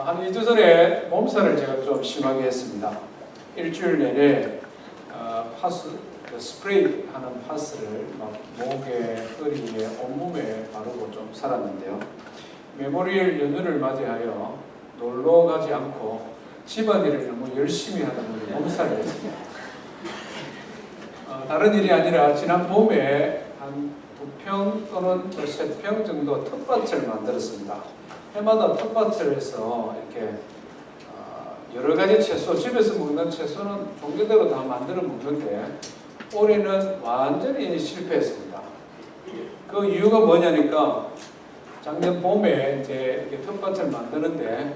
한 2주 전에 몸살을 제가 좀 심하게 했습니다. 일주일 내내 파스, 스프레이 하는 파스를 막 목에, 허리에, 온몸에 바르고 좀 살았는데요. 메모리얼 연휴를 맞이하여 놀러 가지 않고 집안일을 너무 열심히 하다 보니 몸살을 했습니다. 다른 일이 아니라 지난 봄에 한 2평 또는 3평 정도 텃밭을 만들었습니다. 해마다 텃밭을 해서 이렇게 여러 가지 채소, 집에서 먹는 채소는 종류대로 다 만들어 먹는데 올해는 완전히 실패했습니다. 그 이유가 뭐냐니까 작년 봄에 이제 이렇게 텃밭을 만드는데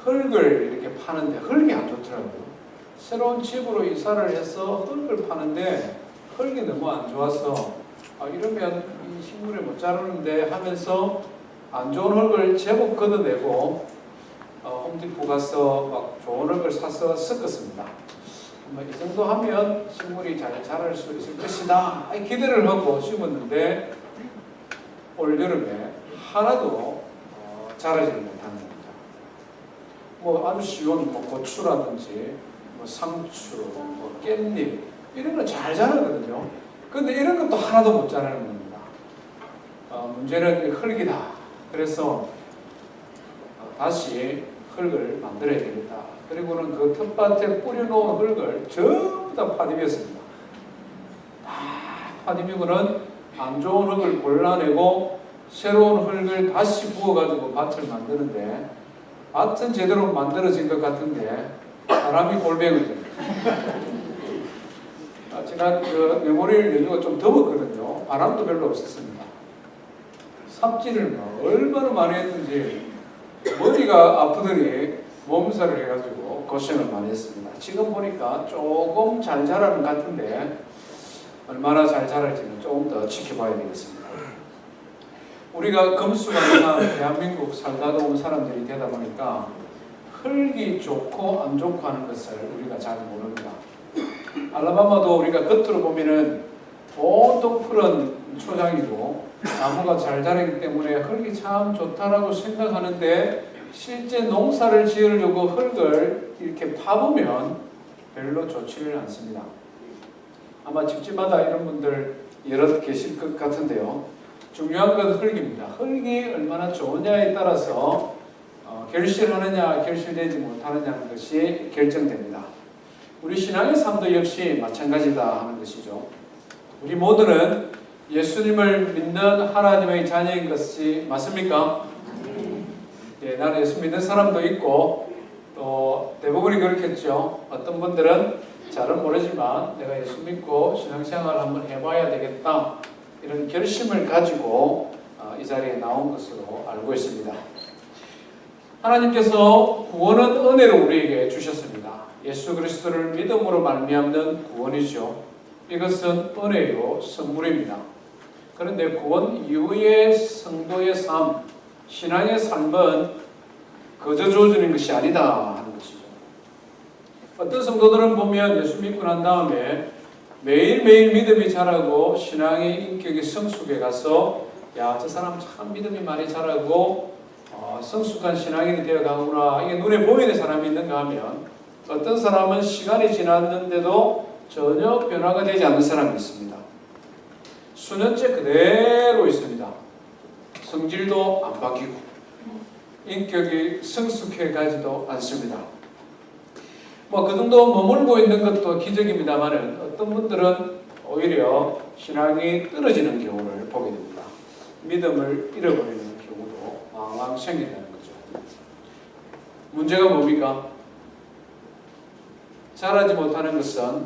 흙을 이렇게 파는데 흙이 안 좋더라고요. 새로운 집으로 이사를 해서 흙을 파는데 흙이 너무 안 좋아서 이러면 이 식물을 못 자르는데 하면서 안 좋은 흙을 제법 걷어내고 홈디포 가서 막 좋은 흙을 사서 섞었습니다. 이 정도 하면 식물이 잘 자랄 수 있을 것이다 기대를 하고 심었는데 올 여름에 하나도 자라지 못하는 겁니다. 뭐 아주 쉬운 고추라든지 상추, 깻잎 이런 건 잘 자라거든요. 그런데 이런 것도 하나도 못 자라는 겁니다. 문제는 흙이다. 그래서 다시 흙을 만들어야 되겠다. 그리고는 그 텃밭에 뿌려놓은 흙을 전부 다 파디몄습니다. 다 파디미고는 안 좋은 흙을 골라내고 새로운 흙을 다시 부어가지고 밭을 만드는데 밭은 제대로 만들어진 것 같은데 사람이 골뱅을 됩니다. 지난 그 메모리얼 연휴가 좀 더웠거든요. 바람도 별로 없었습니다. 삽질을 얼마나 많이 했는지 머리가 아프더니 몸살을 해가지고 고생을 많이 했습니다. 지금 보니까 조금 잘 자라는 것 같은데 얼마나 잘 자랄지는 조금 더 지켜봐야 되겠습니다. 우리가 금수강산 대한민국 살다가 온 사람들이 되다 보니까 흙이 좋고 안 좋고 하는 것을 우리가 잘 모릅니다. 알라바마도 우리가 겉으로 보면은 온통 푸른 초장이고 나무가 잘 자라기 때문에 흙이 참 좋다라고 생각하는데 실제 농사를 지으려고 흙을 이렇게 파보면 별로 좋지를 않습니다. 아마 집집마다 이런 분들 여러 계실 것 같은데요. 중요한 건 흙입니다. 흙이 얼마나 좋으냐에 따라서 결실하느냐 결실되지 못하느냐는 것이 결정됩니다. 우리 신앙의 삶도 역시 마찬가지다 하는 것이죠. 우리 모두는 예수님을 믿는 하나님의 자녀인 것이 맞습니까? 예, 나는 예수 믿는 사람도 있고 또 대부분이 그렇겠죠. 어떤 분들은 잘은 모르지만 내가 예수 믿고 신앙생활을 한번 해봐야 되겠다 이런 결심을 가지고 이 자리에 나온 것으로 알고 있습니다. 하나님께서 구원은 은혜로 우리에게 주셨습니다. 예수 그리스도를 믿음으로 말미암는 구원이죠. 이것은 은혜요 선물입니다. 그런데 구원 이후의 성도의 삶, 신앙의 삶은 거저 주어지는 것이 아니다 하는 것이죠. 어떤 성도들은 보면 예수 믿고 난 다음에 매일매일 믿음이 자라고 신앙의 인격이 성숙해 가서 저 사람 참 믿음이 많이 자라고 성숙한 신앙인이 되어 가구나 이게 눈에 보이는 사람이 있는가 하면 어떤 사람은 시간이 지났는데도 전혀 변화가 되지 않는 사람이 있습니다. 수년째 그대로 있습니다. 성질도 안 바뀌고 인격이 성숙해 가지도 않습니다. 그 정도 머물고 있는 것도 기적입니다만 어떤 분들은 오히려 신앙이 떨어지는 경우를 보게 됩니다. 믿음을 잃어버리는 경우도 왕왕 생긴다는 거죠. 문제가 뭡니까? 자라지 못하는 것은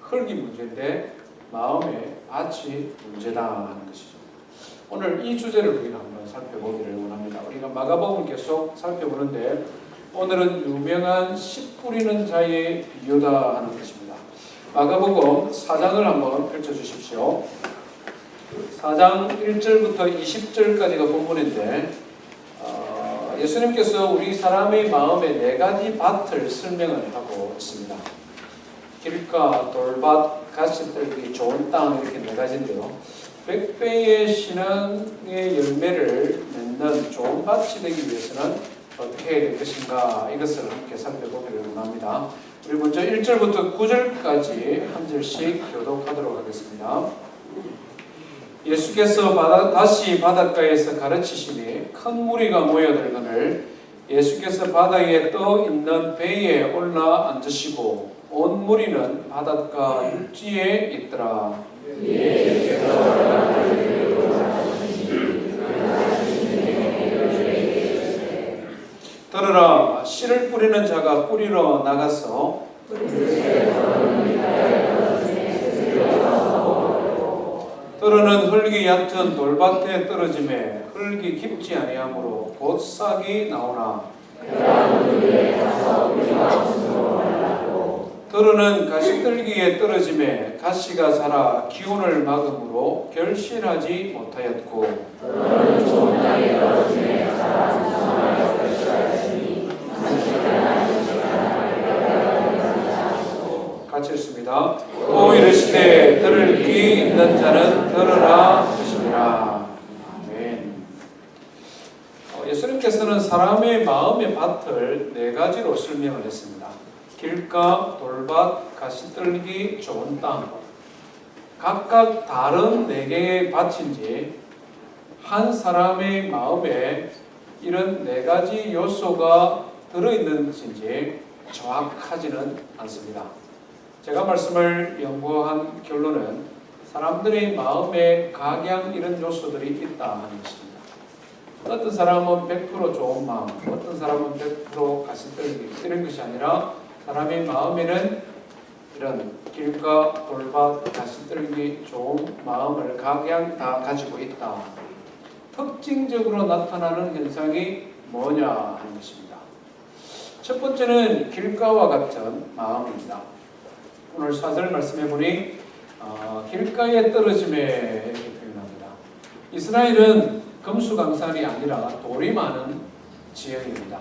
흙이 문제인데 마음의 밭이 문제다 하는 것이죠. 오늘 이 주제를 우리가 한번 살펴보기를 원합니다. 우리가 마가복음 계속 살펴보는데 오늘은 유명한 씨 뿌리는 자의 비유다 하는 것입니다. 마가복음 4장을 한번 펼쳐주십시오. 4장 1절부터 20절까지가 본문인데 예수님께서 우리 사람의 마음에 4가지 밭을 설명을 하고 있습니다. 길가, 돌밭, 같이 떨기 좋은 땅 이렇게 4가지인데요. 100배의 신앙의 열매를 맺는 좋은 밭이 되기 위해서는 어떻게 해야 될 것인가 이것을 함께 살펴보기로 합니다. 우리 먼저 1절부터 9절까지 한 절씩 교독하도록 하겠습니다. 예수께서 다시 바닷가에서 가르치시니 큰 무리가 모여들거늘 예수께서 바다에 떠 있는 배에 올라 앉으시고 온 무리는 바닷가 육지에 있더라. 들으라, 씨를 뿌리는 자가 뿌리러 나가서 떨어는 흙이 얕은 돌밭에 떨어짐에 흙이 깊지 아니하므로 곧 싹이 나오나 떨어는 가시떨기에 떨어짐에 가시가 자라 기운을 막음으로 결실하지 못하였고 같이 읽습니다. 또 이르시되 들을 귀 있는 자는 들으라 하시니라. 아멘. 예수님께서는 사람의 마음의 밭을 네 가지로 설명을 했습니다. 길가, 돌밭, 가시떨기, 좋은 땅. 각각 다른 네 개의 밭인지 한 사람의 마음에 이런 네 가지 요소가 들어있는 것인지 정확하지는 않습니다. 제가 말씀을 연구한 결론은 사람들의 마음에 각양 이런 요소들이 있다 하는 것입니다. 어떤 사람은 100% 좋은 마음, 어떤 사람은 100% 가시떨기 이런 것이 아니라 사람의 마음에는 이런 길가, 돌밭, 가시떨기 좋은 마음을 각양 다 가지고 있다. 특징적으로 나타나는 현상이 뭐냐 하는 것입니다. 첫 번째는 길가와 같은 마음입니다. 오늘 4절 말씀해 보니 길가에 떨어짐에 이렇게 표현합니다. 이스라엘은 금수강산이 아니라 돌이 많은 지역입니다.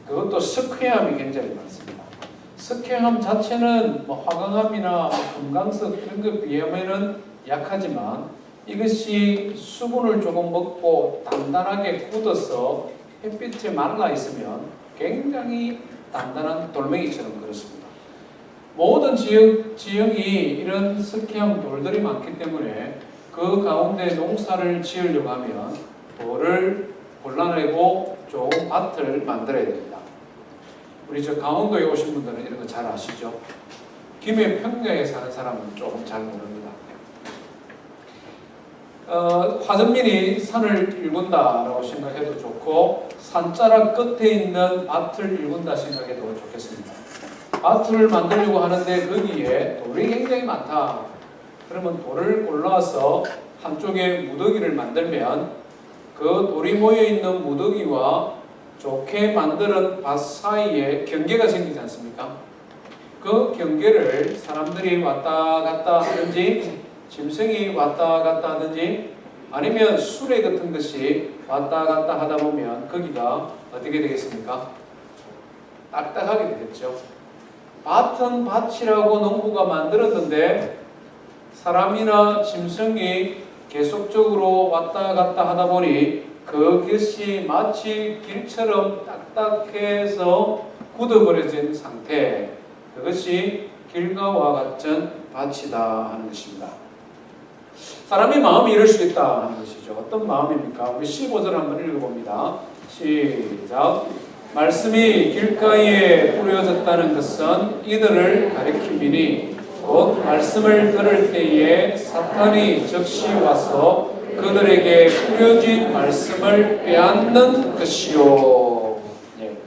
그것도 석회암이 굉장히 많습니다. 석회암 자체는 화강암이나 금강석 이런 것 비하면은 약하지만 이것이 수분을 조금 먹고 단단하게 굳어서 햇빛에 말라 있으면 굉장히 단단한 돌멩이처럼 그렇습니다. 모든 지역이 이런 석회암 돌들이 많기 때문에 그 가운데 농사를 지으려고 하면 돌을 골라내고 좋은 밭을 만들어야 됩니다. 우리 저 강원도에 오신 분들은 이런 거 잘 아시죠? 김해 평야에 사는 사람은 조금 잘 모릅니다. 화전민이 산을 일군다라고 생각해도 좋고 산자락 끝에 있는 밭을 일군다 생각해도 좋겠습니다. 밭을 만들려고 하는데 거기에 돌이 굉장히 많다. 그러면 돌을 골라서 한쪽에 무더기를 만들면 그 돌이 모여있는 무더기와 좋게 만드는 밭 사이에 경계가 생기지 않습니까? 그 경계를 사람들이 왔다 갔다 하든지 짐승이 왔다 갔다 하든지 아니면 수레 같은 것이 왔다 갔다 하다 보면 거기가 어떻게 되겠습니까? 딱딱하게 되겠죠. 밭은 밭이라고 농부가 만들었는데 사람이나 짐승이 계속적으로 왔다 갔다 하다 보니 그것이 마치 길처럼 딱딱해서 굳어버려진 상태, 그것이 길가와 같은 밭이다 하는 것입니다. 사람의 마음이 이럴 수 있다 하는 것이죠. 어떤 마음입니까? 우리 15절 한번 읽어봅니다. 시작. 말씀이 길가에 뿌려졌다는 것은 이들을 가리킴이니 곧 말씀을 들을 때에 사탄이 즉시 와서 그들에게 뿌려진 말씀을 빼앗는 것이요. 예.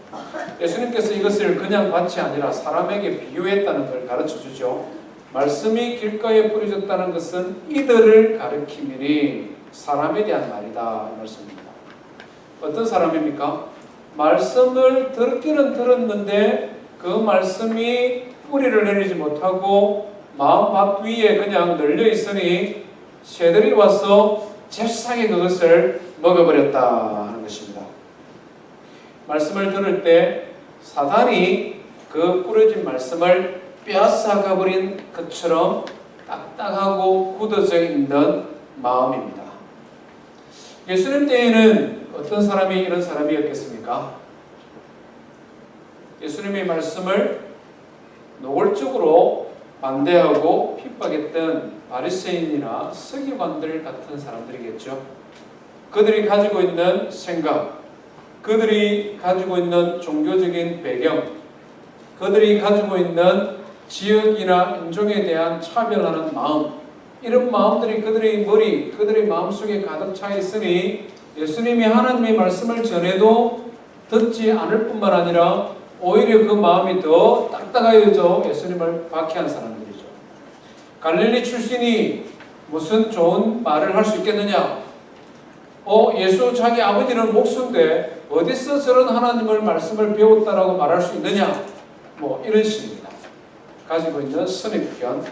예수님께서 이것을 그냥 밭이 아니라 사람에게 비유했다는 걸 가르쳐 주죠. 말씀이 길가에 뿌려졌다는 것은 이들을 가리킴이니 사람에 대한 말이다 이 말씀입니다. 어떤 사람입니까? 말씀을 듣기는 들었는데 그 말씀이 뿌리를 내리지 못하고 마음밭 위에 그냥 널려 있으니 새들이 와서 잽싸게 그것을 먹어버렸다 하는 것입니다. 말씀을 들을 때 사단이 그 뿌려진 말씀을 빼앗아가 버린 것처럼 딱딱하고 굳어져 있는 마음입니다. 예수님 때에는 어떤 사람이 이런 사람이었겠습니까? 예수님의 말씀을 노골적으로 반대하고 핍박했던 바리새인이나 서기관들 같은 사람들이겠죠. 그들이 가지고 있는 생각, 그들이 가지고 있는 종교적인 배경, 그들이 가지고 있는 지역이나 인종에 대한 차별하는 마음, 이런 마음들이 그들의 머리, 그들의 마음속에 가득 차 있으니 예수님이 하나님의 말씀을 전해도 듣지 않을 뿐만 아니라 오히려 그 마음이 더 딱딱하여져 예수님을 박해한 사람들이죠. 갈릴리 출신이 무슨 좋은 말을 할 수 있겠느냐? 예수 자기 아버지는 목수인데 어디서 저런 하나님을 말씀을 배웠다라고 말할 수 있느냐? 이런 식입니다. 가지고 있는 선입견,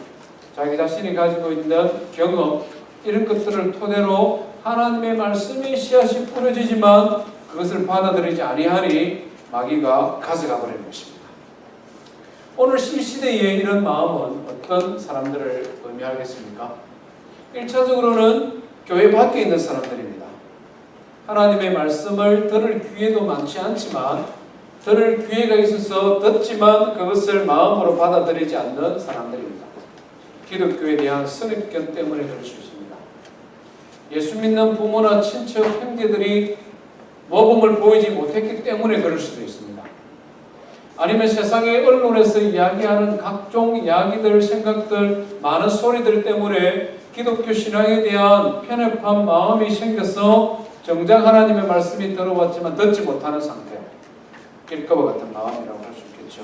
자기 자신이 가지고 있는 경험, 이런 것들을 토대로 하나님의 말씀이 씨앗이 뿌려지지만 그것을 받아들이지 아니하니 마귀가 가져가 버리는 것입니다. 오늘 이 시대에 이런 마음은 어떤 사람들을 의미하겠습니까? 1차적으로는 교회 밖에 있는 사람들입니다. 하나님의 말씀을 들을 기회도 많지 않지만 들을 기회가 있어서 듣지만 그것을 마음으로 받아들이지 않는 사람들입니다. 기독교에 대한 선입견 때문에 그럴 수 있습니다. 예수 믿는 부모나 친척, 형제들이 모범을 보이지 못했기 때문에 그럴 수도 있습니다. 아니면 세상의 언론에서 이야기하는 각종 이야기들, 생각들, 많은 소리들 때문에 기독교 신앙에 대한 편협한 마음이 생겨서 정작 하나님의 말씀이 들어왔지만 듣지 못하는 상태, 길가와 같은 마음이라고 할 수 있겠죠.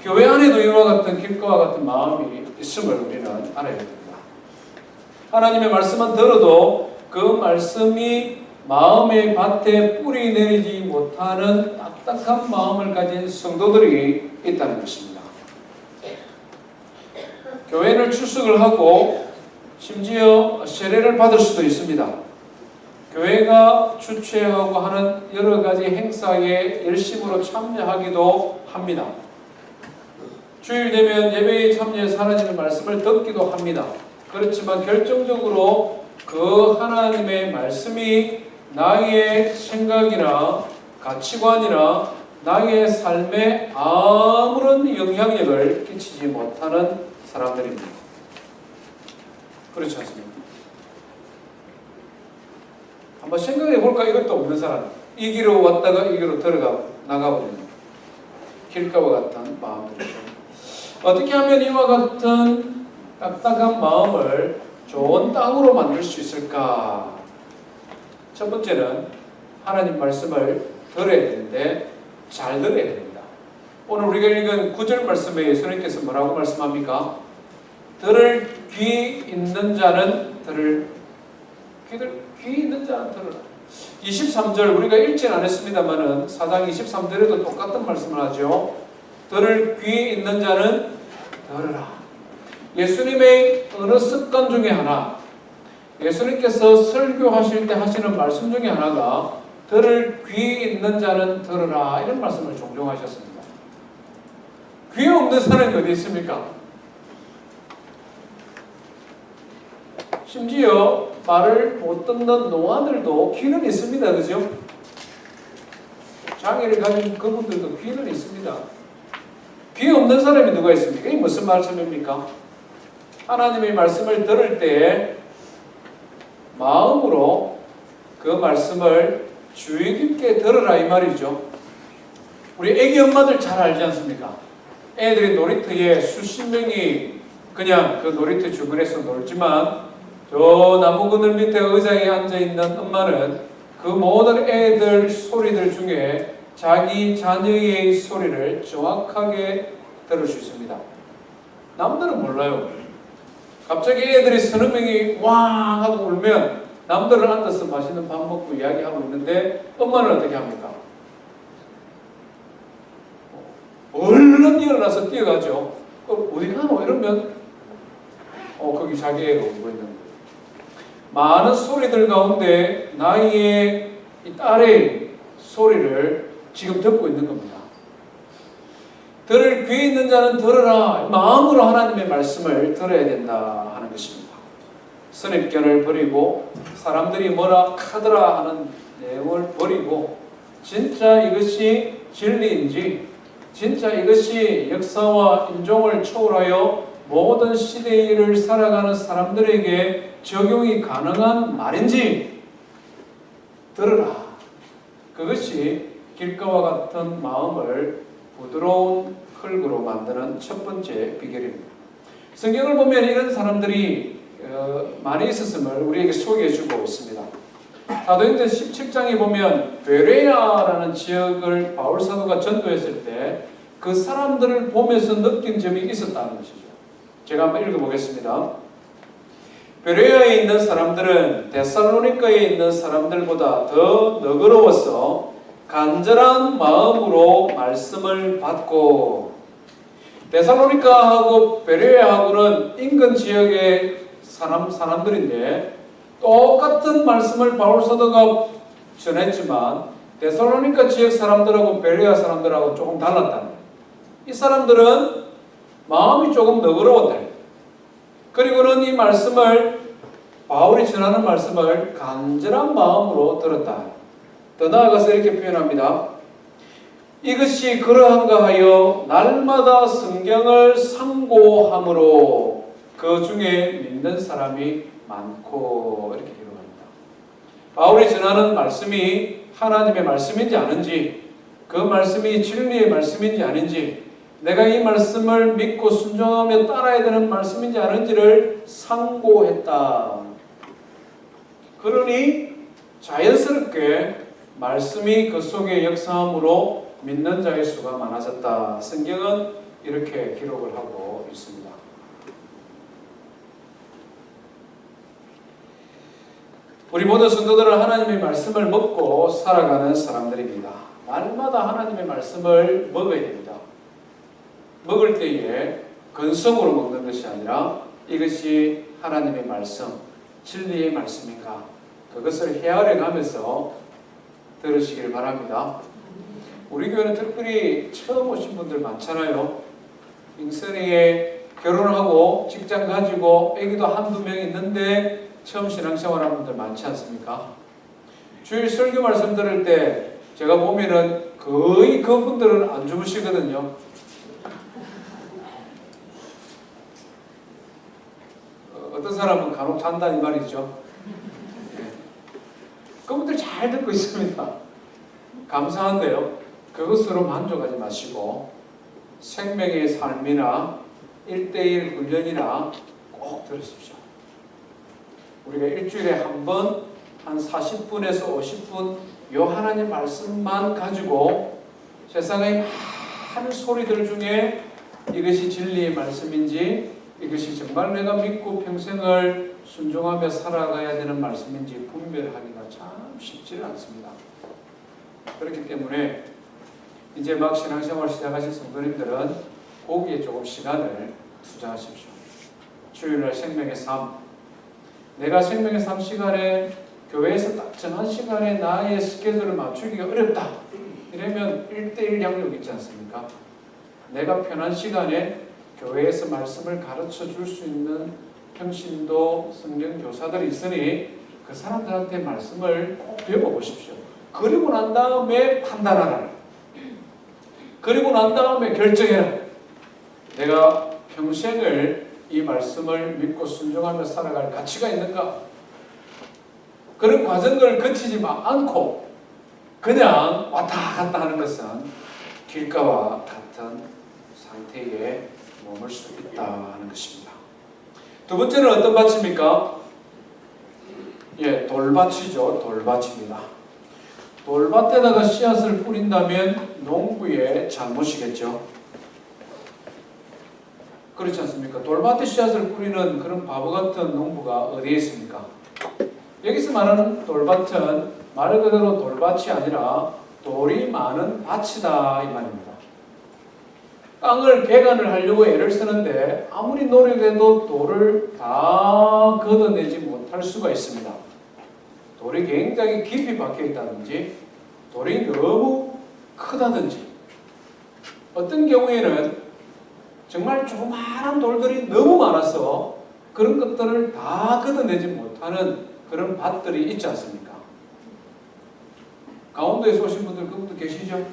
교회 안에도 이와 같은 길가와 같은 마음이 있음을 우리는 알아야 됩니다. 하나님의 말씀만 들어도 그 말씀이 마음의 밭에 뿌리 내리지 못하는 딱딱한 마음을 가진 성도들이 있다는 것입니다. 교회를 출석을 하고 심지어 세례를 받을 수도 있습니다. 교회가 주최하고 하는 여러 가지 행사에 열심으로 참여하기도 합니다. 주일 되면 예배에 참여해서 하나님의 말씀을 듣기도 합니다. 그렇지만 결정적으로 그 하나님의 말씀이 나의 생각이나 가치관이나 나의 삶에 아무런 영향력을 끼치지 못하는 사람들입니다. 그렇지 않습니까? 한번 생각해 볼까? 이것도 없는 사람, 이 길로 왔다가 이 길로 나가버리는 길가와 같은 마음들이죠. 어떻게 하면 이와 같은 딱딱한 마음을 좋은 땅으로 만들 수 있을까? 첫 번째는 하나님 말씀을 들어야 되는데 잘 들어야 됩니다. 오늘 우리가 읽은 9절 말씀에 예수님께서 뭐라고 말씀합니까? 들을 귀 있는 자는 귀 있는 자는 들으라. 23절 우리가 읽지는 않았습니다만은 4장 23절에도 똑같은 말씀을 하죠. 들을 귀 있는 자는 들으라. 예수님의 어느 습관 중에 하나, 예수님께서 설교하실 때 하시는 말씀 중에 하나가 들을 귀 있는 자는 들으라, 이런 말씀을 종종 하셨습니다. 귀 없는 사람이 어디 있습니까? 심지어 말을 못 듣는 노아들도 귀는 있습니다. 그죠? 장애를 가진 그분들도 귀는 있습니다. 귀 없는 사람이 누가 있습니까? 이게 무슨 말씀입니까? 하나님의 말씀을 들을 때 마음으로 그 말씀을 주의 깊게 들으라, 이 말이죠. 우리 애기 엄마들 잘 알지 않습니까? 애들이 놀이터에 수십 명이 그냥 그 놀이터 주변에서 놀지만 저 나무 그늘 밑에 의자에 앉아있는 엄마는 그 모든 애들 소리들 중에 자기 자녀의 소리를 정확하게 들을 수 있습니다. 남들은 몰라요. 갑자기 애들이 서너 명이 왕 하고 울면 남들은 앉아서 맛있는 밥 먹고 이야기하고 있는데 엄마는 어떻게 합니까? 얼른 일어나서 뛰어가죠. 어디 가노? 이러면 거기 자기 애가 울고 있는 거예요. 많은 소리들 가운데 나의 이 딸의 소리를 지금 듣고 있는 겁니다. 들을 귀 있는 자는 들으라. 마음으로 하나님의 말씀을 들어야 된다 하는 것입니다. 선입견을 버리고 사람들이 뭐라 카더라 하는 내용을 버리고 진짜 이것이 진리인지 진짜 이것이 역사와 인종을 초월하여 모든 시대의 일을 살아가는 사람들에게 적용이 가능한 말인지 들으라. 그것이 길가와 같은 마음을 부드러운 흙으로 만드는 첫 번째 비결입니다. 성경을 보면 이런 사람들이 많이 있었음을 우리에게 소개해주고 있습니다. 사도행전 17장에 보면 베레아라는 지역을 바울사도가 전도했을 때 그 사람들을 보면서 느낀 점이 있었다는 것이죠. 제가 한번 읽어보겠습니다. 베레아에 있는 사람들은 데살로니가에 있는 사람들보다 더 너그러워서 간절한 마음으로 말씀을 받고, 데살로니가하고 베레아하고는 인근 지역의 사람들인데 똑같은 말씀을 바울사도가 전했지만 데살로니가 지역 사람들하고 베레아 사람들하고 조금 달랐다는 거예요. 이 사람들은 마음이 조금 너그러웠다. 그리고는 이 말씀을, 바울이 전하는 말씀을 간절한 마음으로 들었다. 더 나아가서 이렇게 표현합니다. 이것이 그러한가 하여 날마다 성경을 상고함으로 그 중에 믿는 사람이 많고, 이렇게 기록합니다. 바울이 전하는 말씀이 하나님의 말씀인지 아닌지, 그 말씀이 진리의 말씀인지 아닌지, 내가 이 말씀을 믿고 순종하며 따라야 되는 말씀인지 아닌지를 상고했다. 그러니 자연스럽게 말씀이 그 속에 역사함으로 믿는 자의 수가 많아졌다. 성경은 이렇게 기록을 하고 있습니다. 우리 모든 성도들은 하나님의 말씀을 먹고 살아가는 사람들입니다. 날마다 하나님의 말씀을 먹어야 됩니다. 먹을 때에 근성으로 먹는 것이 아니라 이것이 하나님의 말씀, 진리의 말씀인가, 그것을 헤아려 가면서 들으시길 바랍니다. 우리 교회는 특별히 처음 오신 분들 많잖아요. 인생에 결혼하고 직장 가지고 애기도 한두 명 있는데 처음 신앙생활하는 분들 많지 않습니까? 주일 설교 말씀 들을 때 제가 보면은 거의 그분들은 안 주무시거든요. 어떤 사람은 간혹 잔다 이 말이죠. 그분들 잘 듣고 있습니다. 감사한데요. 그것으로 만족하지 마시고 생명의 삶이나 1:1 훈련이나 꼭 들으십시오. 우리가 일주일에 한 번 한 40분에서 50분 요 하나님 말씀만 가지고 세상의 많은 소리들 중에 이것이 진리의 말씀인지, 이것이 정말 내가 믿고 평생을 순종하며 살아가야 되는 말씀인지 분별하기가 참 쉽지 않습니다. 그렇기 때문에 이제 막 신앙생활 시작하신 성도님들은 거기에 조금 시간을 투자하십시오. 주일날 생명의 삶, 내가 생명의 삶 시간에 교회에서 딱 정한 시간에 나의 스케줄을 맞추기가 어렵다. 이러면 1:1 양육 있지 않습니까? 내가 편한 시간에 교회에서 말씀을 가르쳐 줄 수 있는 평신도 성경 교사들이 있으니 그 사람들한테 말씀을 꼭 배워보십시오. 그리고 난 다음에 판단하라. 그리고 난 다음에 결정해라. 내가 평생을 이 말씀을 믿고 순종하며 살아갈 가치가 있는가? 그런 과정을 거치지 않고 그냥 왔다 갔다 하는 것은 길가와 같은 상태에 머물 수 있다는 것입니다. 두 번째는 어떤 밭입니까? 돌밭이죠. 돌밭입니다. 돌밭에다가 씨앗을 뿌린다면 농부의 잘못이겠죠. 그렇지 않습니까? 돌밭에 씨앗을 뿌리는 그런 바보 같은 농부가 어디에 있습니까? 여기서 말하는 돌밭은 말 그대로 돌밭이 아니라 돌이 많은 밭이다 이 말입니다. 땅을 개간을 하려고 애를 쓰는데 아무리 노력해도 돌을 다 걷어내지 못할 수가 있습니다. 돌이 굉장히 깊이 박혀 있다든지 돌이 너무 크다든지, 어떤 경우에는 정말 조그마한 돌들이 너무 많아서 그런 것들을 다 걷어내지 못하는 그런 밭들이 있지 않습니까? 강원도에서 오신 분들 그분도 계시죠?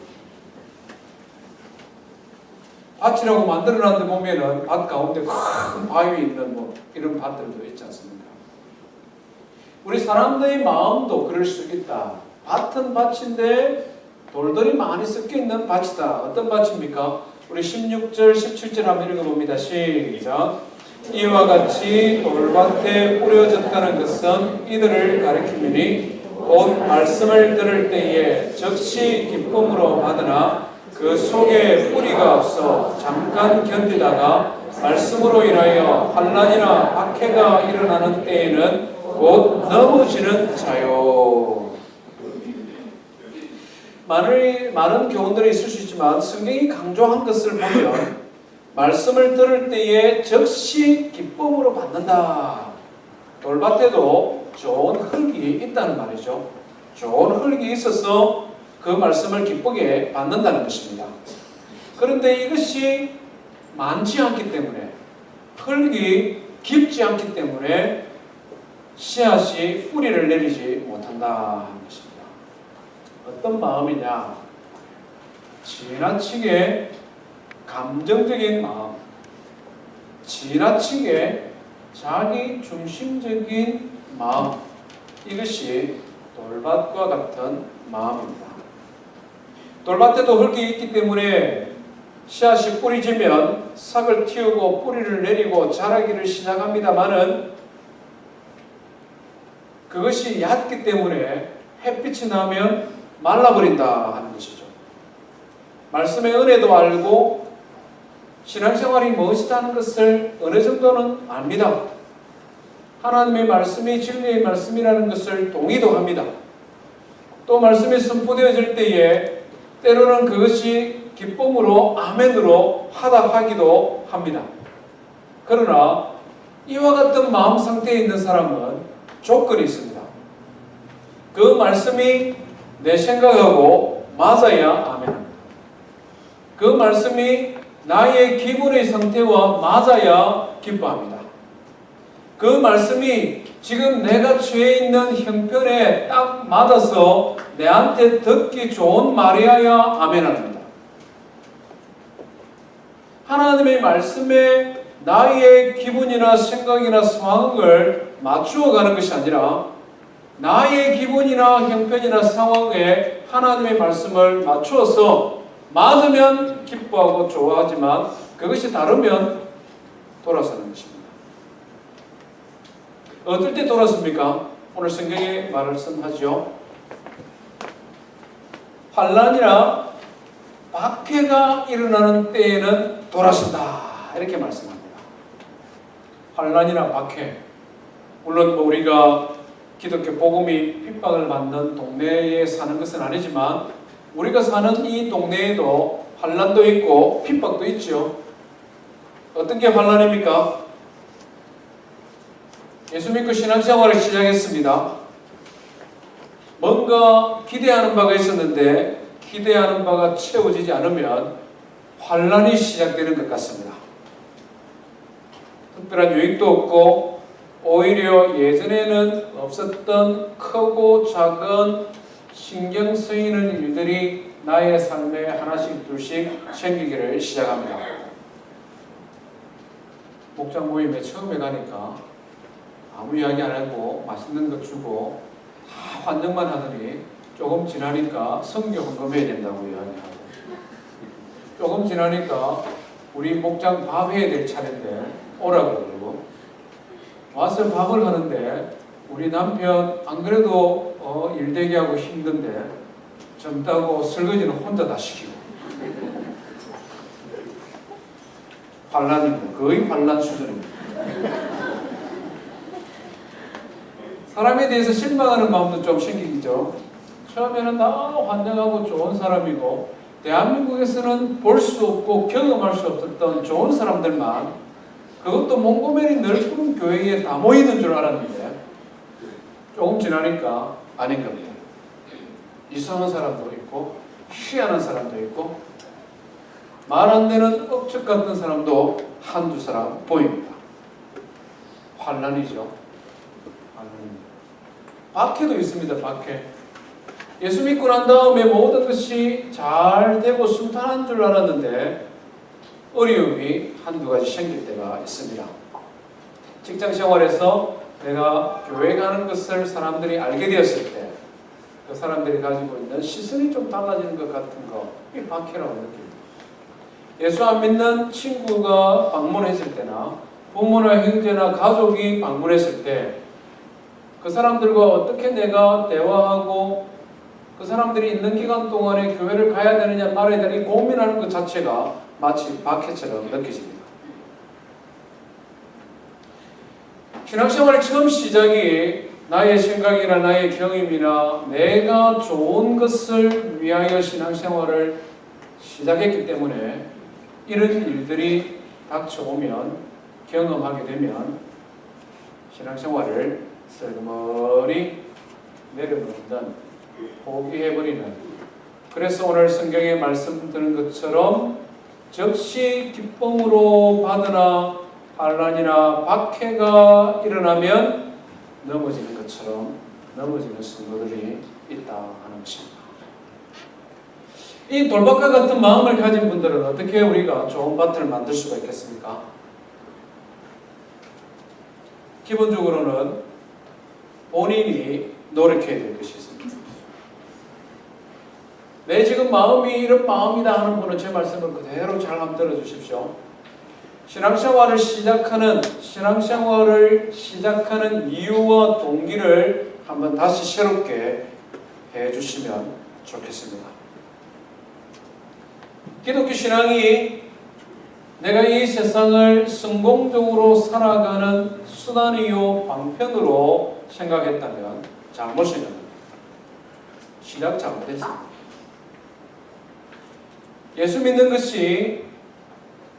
밭이라고 만들어놨는데 보면은 밭 가운데 큰 바위 있는 뭐 이런 밭들도 있지 않습니까? 우리 사람들의 마음도 그럴 수 있다. 밭은 밭인데 돌들이 많이 섞여 있는 밭이다. 어떤 밭입니까? 우리 16절, 17절 한번 읽어봅니다. 시작. 이와 같이 돌밭에 뿌려졌다는 것은 이들을 가리키미니 곧 말씀을 들을 때에 즉시 기쁨으로 받으나 그 속에 뿌리가 없어 잠깐 견디다가 말씀으로 인하여 환난이나 박해가 일어나는 때에는 곧 넘어지는 자요. 많은 교훈들이 있을 수 있지만 성경이 강조한 것을 보면 말씀을 들을 때에 즉시 기쁨으로 받는다. 돌밭에도 좋은 흙이 있다는 말이죠. 좋은 흙이 있어서 그 말씀을 기쁘게 받는다는 것입니다. 그런데 이것이 많지 않기 때문에, 흙이 깊지 않기 때문에 씨앗이 뿌리를 내리지 못한다는 것입니다. 어떤 마음이냐? 지나치게 감정적인 마음, 지나치게 자기 중심적인 마음, 이것이 돌밭과 같은 마음입니다. 돌밭에도 흙이 있기 때문에 씨앗이 뿌리지면 싹을 틔우고 뿌리를 내리고 자라기를 시작합니다마는 그것이 얕기 때문에 햇빛이 나면 말라버린다 하는 것이죠. 말씀의 은혜도 알고 신앙생활이 무엇이라는 것을 어느 정도는 압니다. 하나님의 말씀이 진리의 말씀이라는 것을 동의도 합니다. 또 말씀이 선포되어질 때에 때로는 그것이 기쁨으로 아멘으로 하기도 합니다. 그러나 이와 같은 마음 상태에 있는 사람은 조건이 있습니다. 그 말씀이 내 생각하고 맞아야 아멘합니다. 그 말씀이 나의 기분의 상태와 맞아야 기뻐합니다. 그 말씀이 지금 내가 처해 있는 형편에 딱 맞아서 내한테 듣기 좋은 말이어야 아멘합니다. 하나님의 말씀에 나의 기분이나 생각이나 상황을 맞추어 가는 것이 아니라 나의 기분이나 형편이나 상황에 하나님의 말씀을 맞추어서 맞으면 기뻐하고 좋아하지만 그것이 다르면 돌아서는 것입니다. 어떨 때 돌아섭니까? 오늘 성경에 말씀하죠. 환난이나 박해가 일어나는 때에는 돌아선다. 이렇게 말씀합니다. 환난이나 박해. 물론 우리가 기독교 복음이 핍박을 받는 동네에 사는 것은 아니지만 우리가 사는 이 동네에도 환난도 있고 핍박도 있죠. 어떤 게 환난입니까? 예수 믿고 신앙생활을 시작했습니다. 뭔가 기대하는 바가 있었는데 기대하는 바가 채워지지 않으면 환난이 시작되는 것 같습니다. 특별한 유익도 없고 오히려 예전에는 없었던 크고 작은 신경 쓰이는 일들이 나의 삶에 하나씩 둘씩 생기기를 시작합니다. 목장 모임에 처음에 가니까 아무 이야기 안 하고 맛있는 거 주고 다 환영만 하더니 조금 지나니까 성경 헌금해야 된다고 이야기하고 조금 지나니까 우리 목장 밥 해야 될 차례인데 오라고 그러고 와서 밥을 하는데 우리 남편 안 그래도 일대기하고 힘든데 젊다고 설거지는 혼자 다 시키고 환난입니다. 거의 환난 수준입니다. 사람에 대해서 실망하는 마음도 좀 생기죠. 처음에는 다 환영하고 좋은 사람이고 대한민국에서는 볼 수 없고 경험할 수 없었던 좋은 사람들만 그것도 몽고메리 넓은 교회에 다 모이는 줄 알았는데 조금 지나니까 아닌 겁니다. 이상한 사람도 있고 희한한 사람도 있고 말 안 되는 억측 같은 사람도 한두 사람 보입니다. 환난이죠. 박해도 있습니다. 박해. 예수 믿고 난 다음에 모든 것이 잘 되고 순탄한 줄 알았는데 어려움이 한두 가지 생길 때가 있습니다. 직장 생활에서 내가 교회 가는 것을 사람들이 알게 되었을 때 그 사람들이 가지고 있는 시선이 좀 달라지는 것 같은 거, 이 박해라고 느낍니다. 예수 안 믿는 친구가 방문했을 때나 부모나 형제나 가족이 방문했을 때 그 사람들과 어떻게 내가 대화하고 그 사람들이 있는 기간 동안에 교회를 가야 되느냐 말아야 되느냐 고민하는 것 자체가 마치 박해처럼 느껴집니다. 신앙생활의 처음 시작이 나의 생각이나 나의 경험이나 내가 좋은 것을 위하여 신앙생활을 시작했기 때문에 이런 일들이 닥쳐오면 경험하게 되면 신앙생활을 슬그머니 내려놓는 포기해버리는, 그래서 오늘 성경에 말씀드린 것처럼 즉시 기쁨으로 받으나 환난이나 박해가 일어나면 넘어지는 것처럼 넘어지는 성도들이 있다 하는 것입니다. 이 돌박과 같은 마음을 가진 분들은 어떻게 우리가 좋은 밭을 만들 수가 있겠습니까? 기본적으로는 본인이 노력해야 될 것이 있습니다. 내 지금 마음이 이런 마음이다 하는 분은 제 말씀을 그대로 잘 한번 들어주십시오. 신앙생활을 시작하는 이유와 동기를 한번 다시 새롭게 해주시면 좋겠습니다. 기독교 신앙이 내가 이 세상을 성공적으로 살아가는 수단이요 방편으로 생각했다면 잘못 생각합니다. 시작 잘못했습니다. 예수 믿는 것이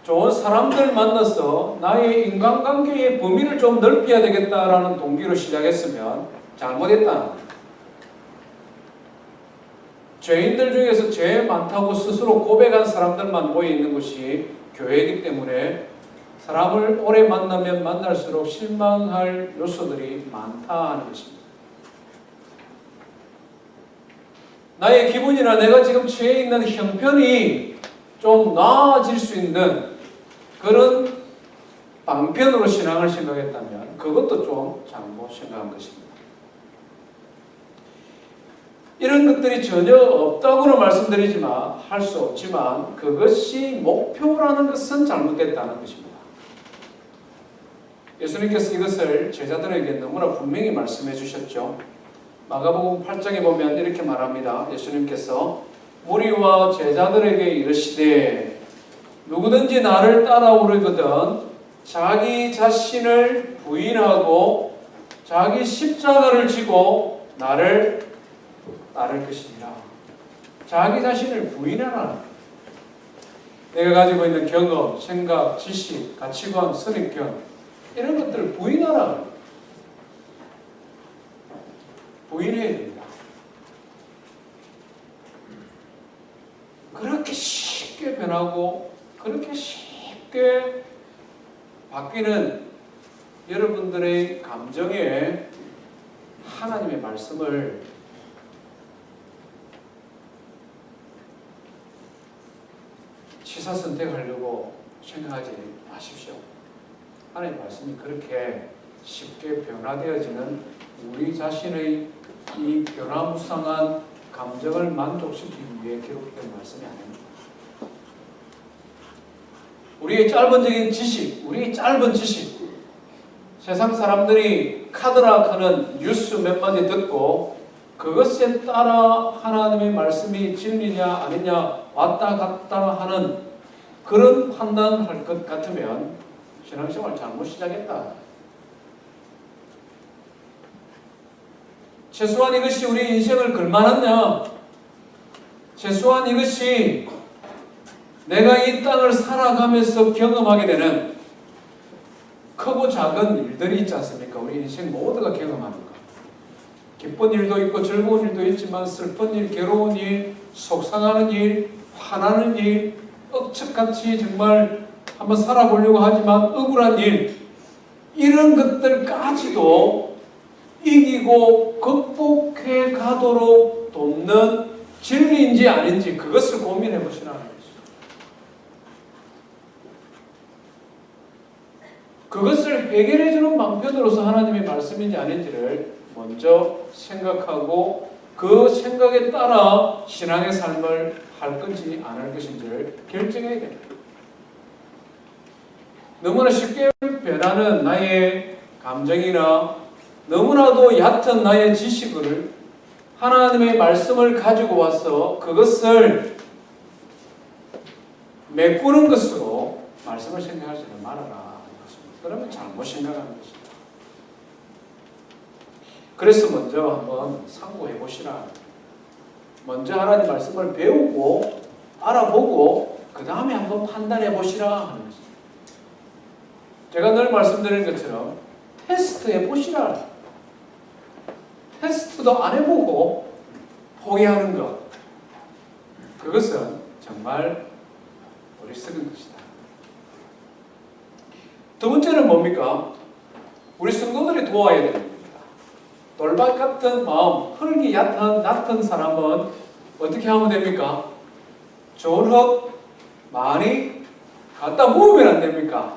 좋은 사람들 만나서 나의 인간관계의 범위를 좀 넓혀야 되겠다라는 동기로 시작했으면 잘못했다. 죄인들 중에서 죄 많다고 스스로 고백한 사람들만 모여 있는 것이 교회이기 때문에 사람을 오래 만나면 만날수록 실망할 요소들이 많다 하는 것입니다. 나의 기분이나 내가 지금 처해 있는 형편이 좀 나아질 수 있는 그런 방편으로 신앙을 생각했다면 그것도 좀 잘못 생각한 것입니다. 이런 것들이 전혀 없다고는 말씀드리지만 할 수 없지만 그것이 목표라는 것은 잘못됐다는 것입니다. 예수님께서 이것을 제자들에게 너무나 분명히 말씀해 주셨죠. 마가복음 8장에 보면 이렇게 말합니다. 예수님께서 무리와 제자들에게 이르시되 누구든지 나를 따라오려거든 자기 자신을 부인하고 자기 십자가를 지고 나를 따를 것이니라. 자기 자신을 부인하라. 내가 가지고 있는 경험, 생각, 지식, 가치관, 선입견 이런 것들을 부인하라. 부인해야 됩니다. 그렇게 쉽게 변하고 그렇게 쉽게 바뀌는 여러분들의 감정에 하나님의 말씀을 취사 선택하려고 생각하지 마십시오. 하나님의 말씀이 그렇게 쉽게 변화되어지는 우리 자신의 이 변화무쌍한 감정을 만족시키기 위해 기록된 말씀이 아닙니다. 우리의 짧은 지식, 세상 사람들이 카드락하는 뉴스 몇 마디 듣고 그것에 따라 하나님의 말씀이 진리냐 아니냐 왔다 갔다 하는 그런 판단할 것 같으면 신앙생활 잘못 시작했다. 최소한 이것이 우리 인생을 걸만하냐? 최소한 이것이 내가 이 땅을 살아가면서 경험하게 되는 크고 작은 일들이 있지 않습니까? 우리 인생 모두가 경험하는 것. 기쁜 일도 있고 즐거운 일도 있지만 슬픈 일, 괴로운 일, 속상하는 일, 화나는 일, 억척같이 정말 한번 살아보려고 하지만 억울한 일, 이런 것들까지도 이기고 극복해 가도록 돕는 진리인지 아닌지 그것을 고민해 보시라는 것이죠. 그것을 해결해주는 방편으로서 하나님의 말씀인지 아닌지를 먼저 생각하고 그 생각에 따라 신앙의 삶을 할 건지 안 할 것인지를 결정해야 됩니다. 너무나 쉽게 변하는 나의 감정이나 너무나도 얕은 나의 지식을 하나님의 말씀을 가지고 와서 그것을 메꾸는 것으로 말씀을 생각하지는 말아라. 그러면 잘못 생각하는 것이다. 그래서 먼저 한번 상고해 보시라. 먼저 하나님 말씀을 배우고 알아보고 그 다음에 한번 판단해 보시라 하는 것입니다. 제가 늘 말씀드리는 것처럼 테스트해 보시라. 테스트도 안 해보고 포기하는 것, 그것은 정말 어리석은 것이다. 두 번째는 뭡니까? 우리 성도들이 도와야 되는 겁니다. 돌박 같은 마음, 흙이 얕은 사람은 어떻게 하면 됩니까? 좋은 흙 많이 갖다 부으면 안 됩니까?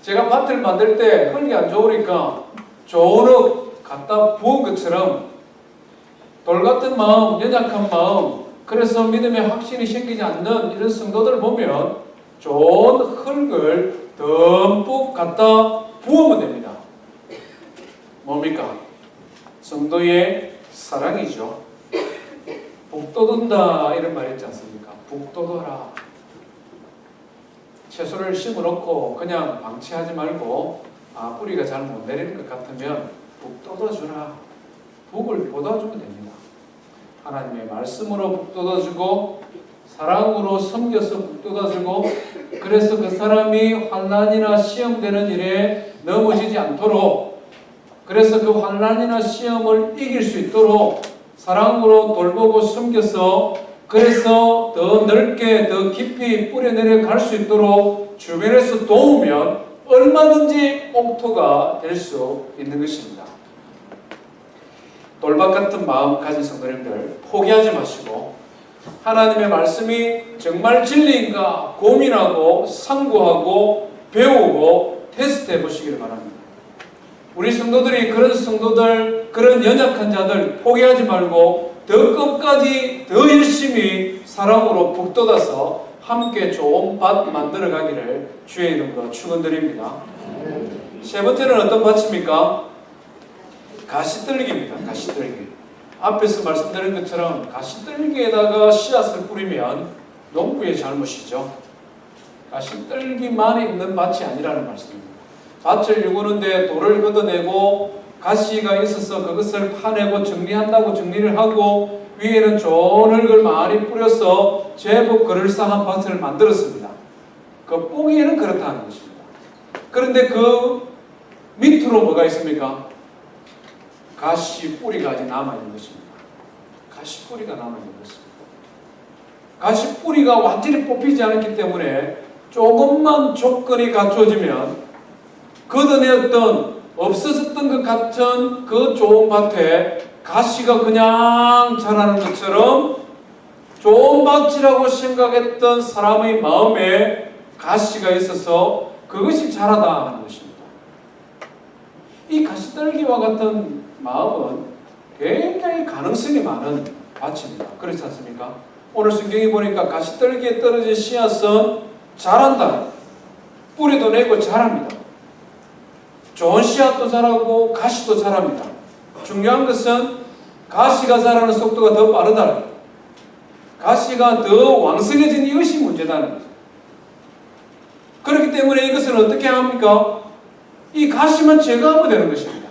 제가 밭을 만들 때 흙이 안 좋으니까 좋은 흙 갖다 부은 것처럼 돌 같은 마음, 연약한 마음, 그래서 믿음에 확신이 생기지 않는 이런 성도들 보면 좋은 흙을 듬뿍 갖다 부으면 됩니다. 뭡니까? 성도의 사랑이죠. 북돋운다 이런 말 있지 않습니까? 북돋워라. 채소를 심어놓고 그냥 방치하지 말고 뿌리가 잘 못 내리는 것 같으면 북돋워주라. 북을 돋아주면 됩니다. 하나님의 말씀으로 북돋아주고 사랑으로 섬겨서 북돋아주고 그래서 그 사람이 환난이나 시험되는 일에 넘어지지 않도록 그래서 그 환난이나 시험을 이길 수 있도록 사랑으로 돌보고 섬겨서 그래서 더 넓게 더 깊이 뿌려내려 갈 수 있도록 주변에서 도우면 얼마든지 옥토가 될 수 있는 것입니다. 돌박 같은 마음 가진 성도님들 포기하지 마시고 하나님의 말씀이 정말 진리인가 고민하고 상고하고 배우고 테스트해 보시기를 바랍니다. 우리 성도들이 그런 성도들, 그런 연약한 자들 포기하지 말고 더 끝까지 더 열심히 사랑으로 북돋아서 함께 좋은 밭 만들어 가기를 주의 이름으로 축원드립니다. 세 번째는 어떤 밭입니까? 가시떨기입니다. 가시떨기. 앞에서 말씀드린 것처럼 가시떨기에다가 씨앗을 뿌리면 농부의 잘못이죠. 가시떨기만 있는 밭이 아니라는 말씀입니다. 밭을 유구는데 돌을 걷어내고 가시가 있어서 그것을 파내고 정리한다고 정리를 하고 위에는 좋은 흙을 많이 뿌려서 제법 그럴싸한 밭을 만들었습니다. 그 보기에는 그렇다는 것입니다. 그런데 그 밑으로 뭐가 있습니까? 가시 뿌리가 아직 남아있는 것입니다. 가시 뿌리가 남아있는 것입니다. 가시 뿌리가 완전히 뽑히지 않았기 때문에 조금만 조건이 갖춰지면 걷어내었던 없어졌던 것 같은 그 좋은 밭에 가시가 그냥 자라는 것처럼 좋은 밭이라고 생각했던 사람의 마음에 가시가 있어서 그것이 자라다 하는 것입니다. 이 가시떨기와 같은 마음은 굉장히 가능성이 많은 밭입니다. 그렇지 않습니까? 오늘 성경에 보니까 가시떨기에 떨어진 씨앗은 자란다. 뿌리도 내고 자랍니다. 좋은 씨앗도 자라고 가시도 자랍니다. 중요한 것은 가시가 자라는 속도가 더 빠르다. 가시가 더 왕성해진 이것이 문제다는 거죠. 그렇기 때문에 이것을 어떻게 합니까? 이 가시만 제거하면 되는 것입니다.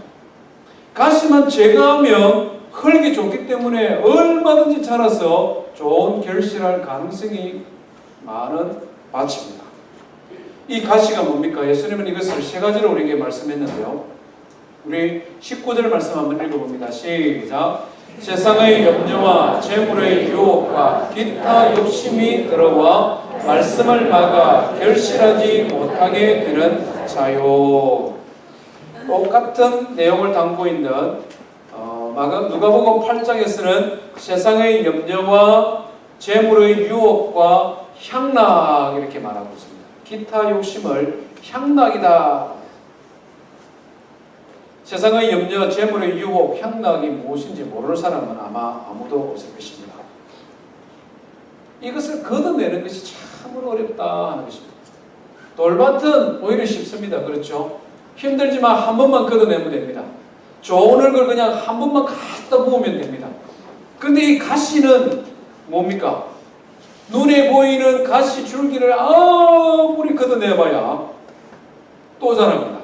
가시만 제거하면 흙이 좋기 때문에 얼마든지 자라서 좋은 결실할 가능성이 많은 밭입니다. 이 가시가 뭡니까? 예수님은 이것을 세 가지로 우리에게 말씀했는데요. 우리 19절 말씀 한번 읽어봅니다. 시작. 세상의 염려와 재물의 유혹과 기타 욕심이 들어와 말씀을 막아 결실하지 못하게 되는 자요. 똑같은 내용을 담고 있는 누가복음 8장에서는 세상의 염려와 재물의 유혹과 향락 이렇게 말하고 있습니다. 기타 욕심을 향락이다. 세상의 염려, 재물의 유혹, 향락이 무엇인지 모르는 사람은 아마 아무도 없을 것입니다. 이것을 걷어내는 것이 참으로 어렵다 하는 것입니다. 돌밭은 오히려 쉽습니다. 그렇죠? 힘들지만 한 번만 걷어내면 됩니다. 좋은 얼굴 그냥 한 번만 갖다 부으면 됩니다. 근데 이 가시는 뭡니까? 눈에 보이는 가시 줄기를 아무리 걷어내봐야 또 자랍니다.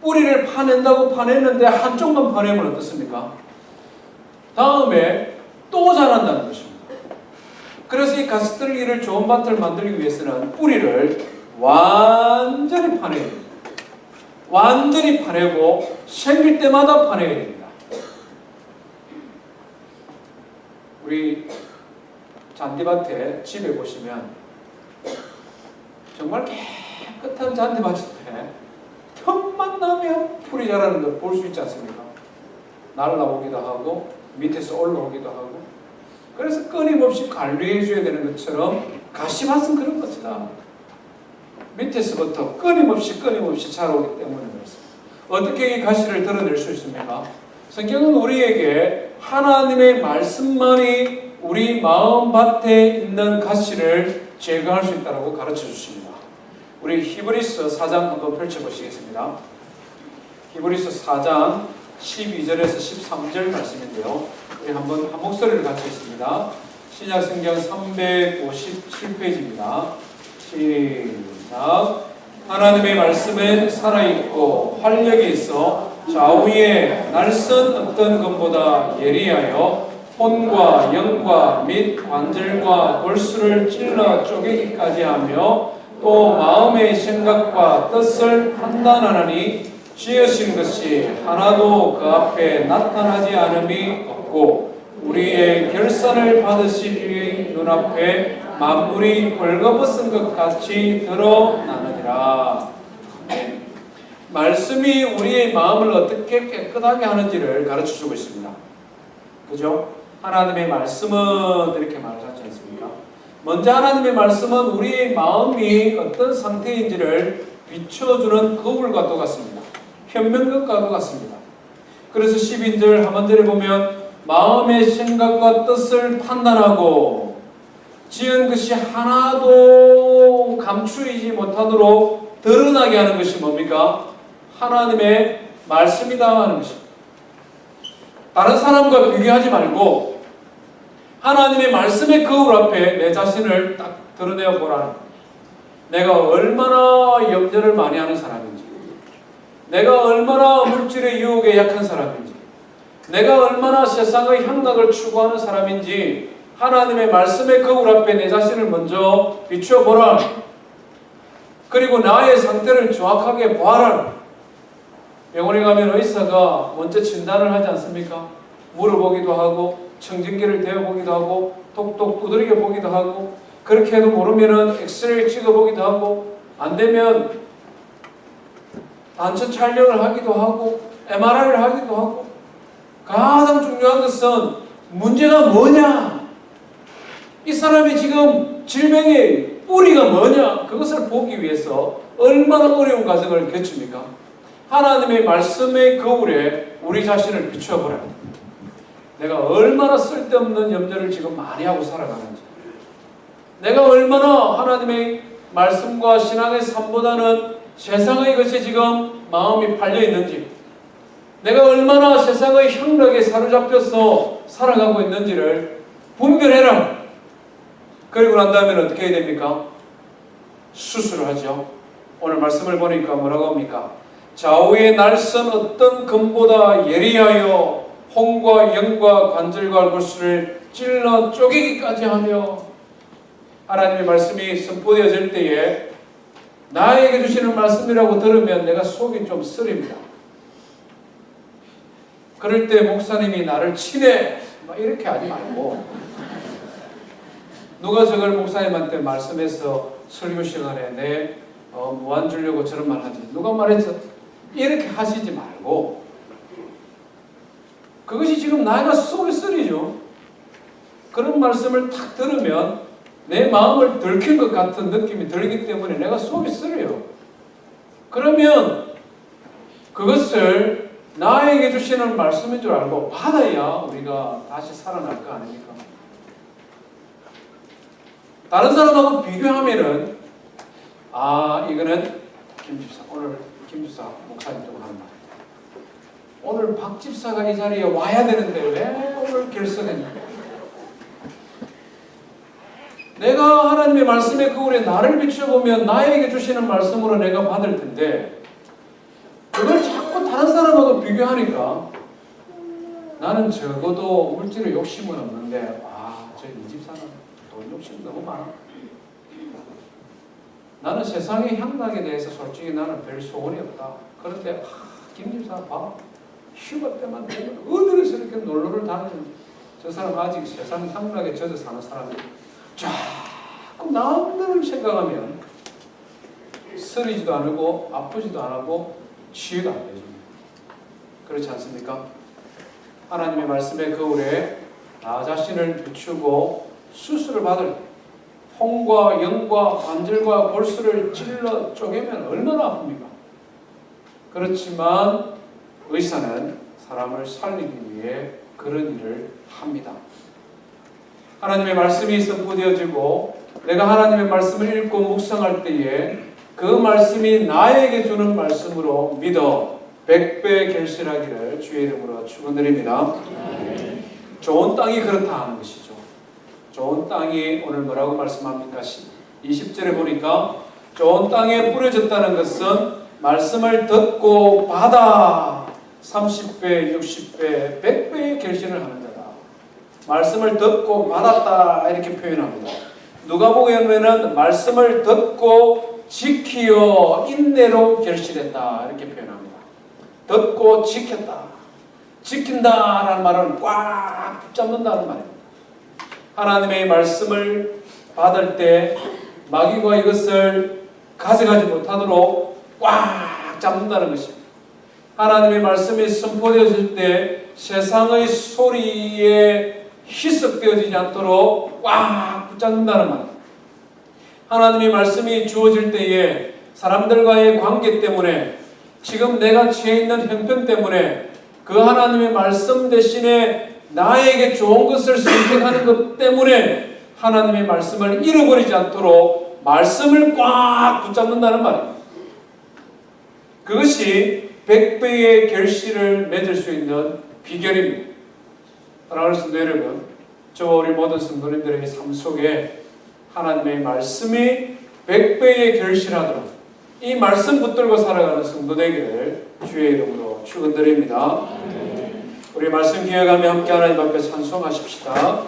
뿌리를 파낸다고 파냈는데 한쪽만 파내면 어떻습니까? 다음에 또 자란다는 것입니다. 그래서 이 가시떨기를 좋은 밭을 만들기 위해서는 뿌리를 완전히 파내야 됩니다. 완전히 파내고 생길 때마다 파내야 됩니다. 우리 잔디밭에 집에 보시면 정말 깨끗한 잔디밭인데 틈만 나면 풀이 자라는 걸 볼 수 있지 않습니까? 날라오기도 하고 밑에서 올라오기도 하고 그래서 끊임없이 관리해 줘야 되는 것처럼 가시밭은 그런 것이다. 밑에서부터 끊임없이 자라오기 때문에 그렇습니다. 어떻게 이 가시를 드러낼 수 있습니까? 성경은 우리에게 하나님의 말씀만이 우리 마음밭에 있는 가시를 제거할 수 있다고 가르쳐 주십니다. 우리 히브리서 4장 한번 펼쳐보시겠습니다. 히브리서 4장 12절에서 13절 말씀인데요. 우리 한번 한 목소리를 같이 읽습니다. 신약성경 357페이지입니다. 시작. 하나님의 말씀은 살아있고 활력이 있어 좌우에 날선 어떤 것보다 예리하여 혼과 영과 및 관절과 골수를 찔러 쪼개기까지 하며 또 마음의 생각과 뜻을 판단하느니 지으신 것이 하나도 그 앞에 나타나지 않음이 없고 우리의 결산을 받으시기 눈앞에 만물이 벌거벗은 것 같이 드러나느니라. 네. 말씀이 우리의 마음을 어떻게 깨끗하게 하는지를 가르쳐주고 있습니다. 그죠? 하나님의 말씀은 이렇게 말하지 않습니까? 먼저 하나님의 말씀은 우리의 마음이 어떤 상태인지를 비춰주는 거울과 똑같습니다. 현명것과도 같습니다. 그래서 12절 하반절에 보면 마음의 생각과 뜻을 판단하고 지은 것이 하나도 감추이지 못하도록 드러나게 하는 것이 뭡니까? 하나님의 말씀이다 하는 것입니다. 다른 사람과 비교하지 말고 하나님의 말씀의 거울 앞에 내 자신을 딱 드러내어 보라는, 내가 얼마나 염려를 많이 하는 사람인지, 내가 얼마나 물질의 유혹에 약한 사람인지, 내가 얼마나 세상의 향락을 추구하는 사람인지 하나님의 말씀의 거울 앞에 내 자신을 먼저 비춰보라. 그리고 나의 상태를 정확하게 보아라. 병원에 가면 의사가 먼저 진단을 하지 않습니까? 물어보기도 하고 청진기를 대어보기도 하고 톡톡 두드려 보기도 하고, 그렇게 해도 모르면 엑스레이 찍어보기도 하고, 안 되면 단체 촬영을 하기도 하고 MRI를 하기도 하고, 가장 중요한 것은 문제가 뭐냐, 이 사람이 지금 질병의 뿌리가 뭐냐, 그것을 보기 위해서 얼마나 어려운 과정을 거칩니까? 하나님의 말씀의 거울에 우리 자신을 비춰보라. 내가 얼마나 쓸데없는 염려를 지금 많이 하고 살아가는지, 내가 얼마나 하나님의 말씀과 신앙의 삶보다는 세상의 것에 지금 마음이 팔려 있는지, 내가 얼마나 세상의 향락에 사로잡혀서 살아가고 있는지를 분별해라. 그리고 난 다음에는 어떻게 해야 됩니까? 수술을 하죠. 오늘 말씀을 보니까 뭐라고 합니까? 좌우에 날선 어떤 금보다 예리하여 혼과 영과 관절과 골수를 찔러 쪼개기까지 하며, 하나님의 말씀이 선포되어질 때에 나에게 주시는 말씀이라고 들으면 내가 속이 좀 쓰립니다. 그럴 때 목사님이 나를 치네 막 이렇게 하지 말고, 누가 저걸 목사님한테 말씀해서 설교 시간에 내 무안 주려고 저런 말 하지, 누가 말했어? 이렇게 하시지 말고, 그것이 지금 나가 속이 쓰리죠. 그런 말씀을 탁 들으면 내 마음을 들킨 것 같은 느낌이 들기 때문에 내가 속이 쓰려요. 그러면 그것을 나에게 주시는 말씀인 줄 알고 받아야 우리가 다시 살아날 거 아닙니까? 다른 사람하고 비교하면은 이거는 김집사, 오늘 김집사 목사님 좀 하는 말. 오늘 박 집사가 이 자리에 와야 되는데 왜 오늘 결석했냐? 내가 하나님의 말씀의 거울에 나를 비춰보면 나에게 주시는 말씀으로 내가 받을 텐데 그걸 자꾸 다른 사람하고 비교하니까 나는 적어도 물질의 욕심은 없는데 저 이 집사는 돈 욕심 너무 많아. 나는 세상의 향락에 대해서 솔직히 나는 별 소원이 없다. 그런데 김 집사 봐. 휴가 때만 되면 어디서 이렇게 놀러를 다니는지. 저 사람 아직 세상 향락에 젖어 사는 사람이 자꾸 남들을 생각하면 쓰리지도 않고 아프지도 않고 치유가 안 되죠. 그렇지 않습니까? 하나님의 말씀의 거울에 나 자신을 비추고 수술을 받을 홍과 영과 관절과 골수를 찔러 쪼개면 얼마나 아픕니까? 그렇지만 의사는 사람을 살리기 위해 그런 일을 합니다. 하나님의 말씀이 선포되어지고 내가 하나님의 말씀을 읽고 묵상할 때에 그 말씀이 나에게 주는 말씀으로 믿어 100배 결실하기를 주의 이름으로 축원드립니다. 좋은 땅이 그렇다 하는 것이죠. 좋은 땅이 오늘 뭐라고 말씀합니까? 20절에 보니까 좋은 땅에 뿌려졌다는 것은 말씀을 듣고 받아 30배, 60배, 100배의 결실을 하는 자다. 말씀을 듣고 받았다 이렇게 표현합니다. 누가복음에는 말씀을 듣고 지키어 인내로 결실했다 이렇게 표현합니다. 듣고 지켰다. 지킨다라는 말은 꽉 붙잡는다는 말입니다. 하나님의 말씀을 받을 때 마귀가 이것을 가져가지 못하도록 꽉 잡는다는 것입니다. 하나님의 말씀이 선포되어질 때 세상의 소리에 희석되어지지 않도록 꽉 붙잡는다는 말입니다. 하나님의 말씀이 주어질 때에 사람들과의 관계 때문에 지금 내가 처해 있는 형편 때문에 그 하나님의 말씀 대신에 나에게 좋은 것을 선택하는 것 때문에 하나님의 말씀을 잃어버리지 않도록 말씀을 꽉 붙잡는다는 말입니다. 그것이 100배의 결실을 맺을 수 있는 비결입니다. 사랑하는 성도 여러분, 저와 우리 모든 성도님들의 삶 속에 하나님의 말씀이 100배의 결실하도록 이 말씀 붙들고 살아가는 성도 되기를 주의 이름으로 축원드립니다. 우리 말씀 기억하며 함께 하나님 앞에 찬송하십시다.